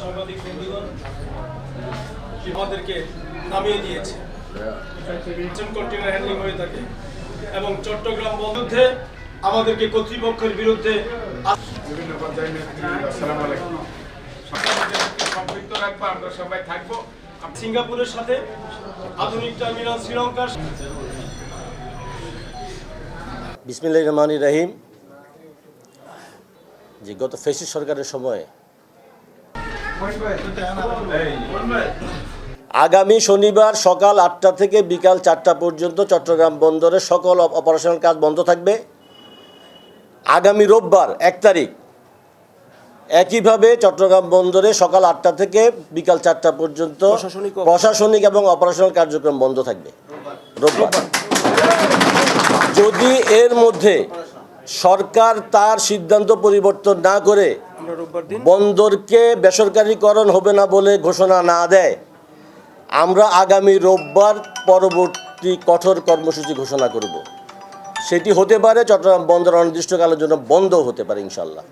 সাংবাদিক বন্ধুগণ আমাদেরকে নামিয়ে দিয়েছে কন্টেইনার হ্যান্ডলিং হয়ে থাকে এবং চট্টগ্রাম বন্ধে আমাদেরকে কর্তৃপক্ষের বিরুদ্ধে বিভিন্ন পর্যায়ে আসসালামু আলাইকুম সম্পৃক্ত রাখবো, আমরা সবাই থাকবো। সিঙ্গাপুরের সাথে আধুনিক টার্মিনাল শ্রীলঙ্কার। বিসমিল্লাহির রহমানির রহিম। যে গত ফ্যাসিস্ট সরকারের সময় আগামী শনিবার সকাল 8টা থেকে বিকাল 4টা পর্যন্ত চট্টগ্রাম বন্দরের সকল অপারেশনাল কাজ বন্ধ থাকবে। আগামী রোববার 1 তারিখ একইভাবে চট্টগ্রাম বন্দরে সকাল 8টা থেকে বিকাল 4টা পর্যন্ত প্রশাসনিক এবং অপারেশনাল কার্যক্রম বন্ধ থাকবে রোববার। যদি এর মধ্যে সরকার তার সিদ্ধান্ত পরিবর্তন না করে বন্দরকে বেসরকারীকরণ হবে না বলে ঘোষণা না দেয়, আমরা আগামী রোববার পরবর্তী কঠোর কর্মসূচি ঘোষণা করব। সেটি হতে পারে চট্টগ্রাম বন্দর অনির্দিষ্টকালের জন্য বন্ধ হতে পারে ইনশাল্লাহ।